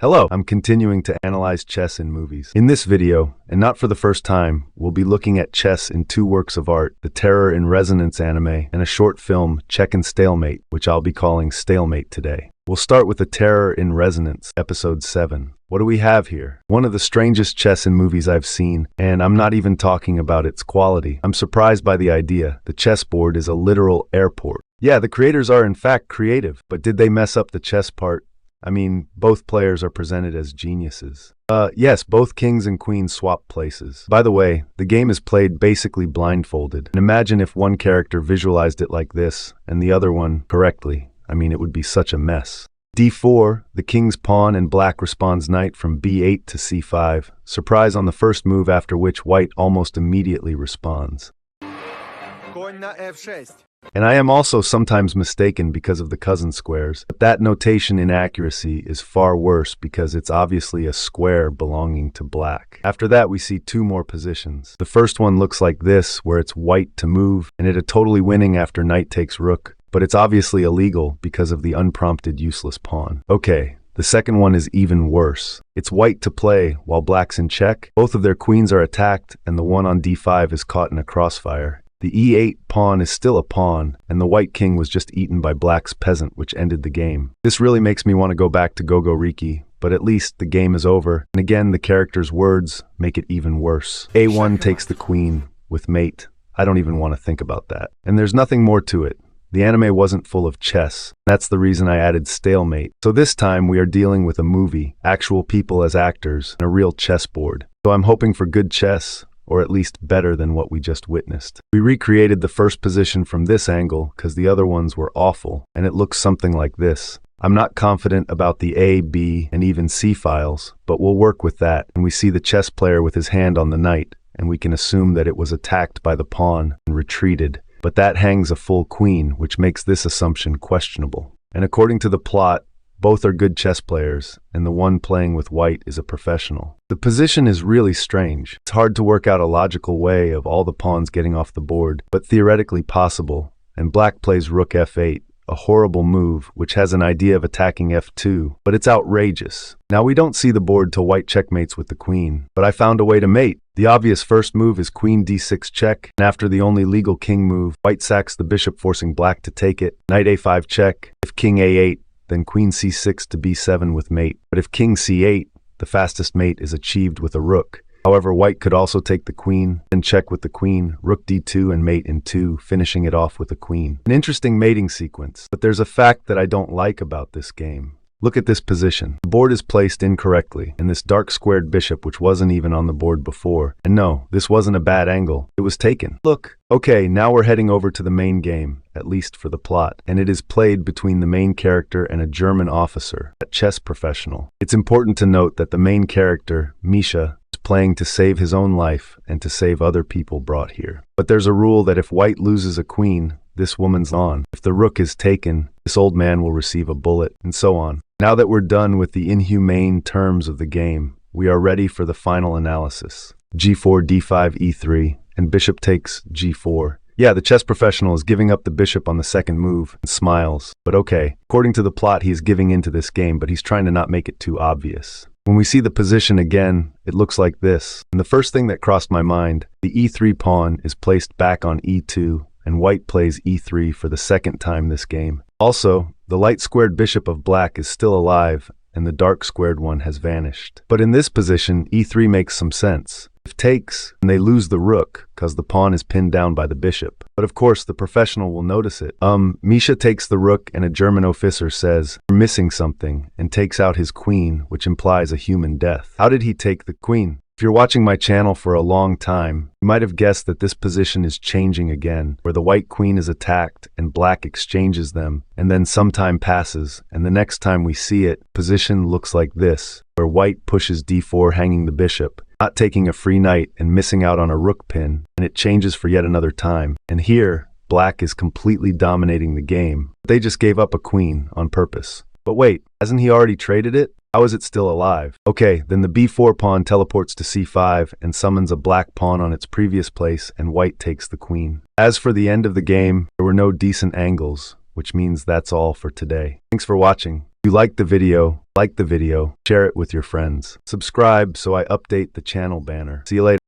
Hello, I'm continuing to analyze chess in movies. In this video, and not for the first time, we'll be looking at chess in two works of art, the Terror in Resonance anime and a short film, Check and Stalemate, which I'll be calling Stalemate today. We'll start with the Terror in Resonance, Episode 7. What do we have here? One of the strangest chess in movies I've seen, and I'm not even talking about its quality. I'm surprised by the idea. The chessboard is a literal airport. Yeah, the creators are in fact creative, but did they mess up the chess part? I mean, both players are presented as geniuses. Yes, both kings and queens swap places. By the way, the game is played basically blindfolded. And imagine if one character visualized it like this, and the other one correctly. I mean, it would be such a mess. d4, the king's pawn, and black responds knight from b8 to c5. Surprise on the first move, after which white almost immediately responds. Конь на f6. And I am also sometimes mistaken because of the cousin squares, but that notation inaccuracy is far worse because it's obviously a square belonging to black. After that, we see two more positions. The first one looks like this, where it's white to move, and it is totally winning after knight takes rook, but it's obviously illegal because of the unprompted useless pawn. Okay. The second one is even worse. It's white to play while black's in check. Both of their queens are attacked, and the one on d5 is caught in a crossfire. The e8 pawn is still a pawn, and the white king was just eaten by black's peasant, which ended the game. This really makes me want to go back to Gogoriki, but at least the game is over, and again the character's words make it even worse. a1 takes the queen with mate. I don't even want to think about that. And there's nothing more to it. The anime wasn't full of chess. That's the reason I added Stalemate. So this time we are dealing with a movie, actual people as actors, and a real chessboard. So I'm hoping for good chess, or at least better than what we just witnessed. We recreated the first position from this angle because the other ones were awful, and it looks something like this. I'm not confident about the A, B, and even C files, but we'll work with that, and we see the chess player with his hand on the knight, and we can assume that it was attacked by the pawn and retreated. But that hangs a full queen, which makes this assumption questionable. And according to the plot, both are good chess players, and the one playing with white is a professional. The position is really strange. It's hard to work out a logical way of all the pawns getting off the board, but theoretically possible. And black plays rook f8, a horrible move, which has an idea of attacking f2, but it's outrageous. Now we don't see the board till white checkmates with the queen, but I found a way to mate. The obvious first move is queen d6 check, and after the only legal king move, white sacks the bishop, forcing black to take it. Knight a5 check. If king a8, then queen c6 to b7 with mate. But if king c8, the fastest mate is achieved with a rook. However, white could also take the queen, then check with the queen, rook d2 and mate in 2, finishing it off with a queen. An interesting mating sequence, but there's a fact that I don't like about this game. Look at this position. The board is placed incorrectly, and this dark squared bishop, which wasn't even on the board before. And no, this wasn't a bad angle. It was taken. Look. Okay, now we're heading over to the main game, at least for the plot, and it is played between the main character and a German officer, a chess professional. It's important to note that the main character, Misha, is playing to save his own life and to save other people brought here. But there's a rule that if white loses a queen, this woman's on. If the rook is taken, this old man will receive a bullet, and so on. Now that we're done with the inhumane terms of the game, we are ready for the final analysis. g4, d5, e3, and bishop takes g4. Yeah, the chess professional is giving up the bishop on the second move and smiles. But okay, according to the plot, he is giving into this game, but he's trying to not make it too obvious. When we see the position again, it looks like this. And the first thing that crossed my mind, the e3 pawn is placed back on e2, and white plays e3 for the second time this game. Also, the light squared bishop of black is still alive, and the dark squared one has vanished. But in this position, e3 makes some sense. If takes, and they lose the rook, cause the pawn is pinned down by the bishop. But of course, the professional will notice it. Misha takes the rook, and a German officer says, "You're missing something," and takes out his queen, which implies a human death. How did he take the queen? If you're watching my channel for a long time, you might have guessed that this position is changing again, where the white queen is attacked and black exchanges them, and then some time passes, and the next time we see it, position looks like this, where white pushes d4 hanging the bishop, not taking a free knight and missing out on a rook pin, and it changes for yet another time. And here, black is completely dominating the game. They just gave up a queen on purpose. But wait, hasn't he already traded it? How is it still alive? Okay, then the b4 pawn teleports to c5 and summons a black pawn on its previous place, and white takes the queen. As for the end of the game, there were no decent angles, which means that's all for today. Thanks for watching. If you like the video, share it with your friends. Subscribe so I update the channel banner. See you later.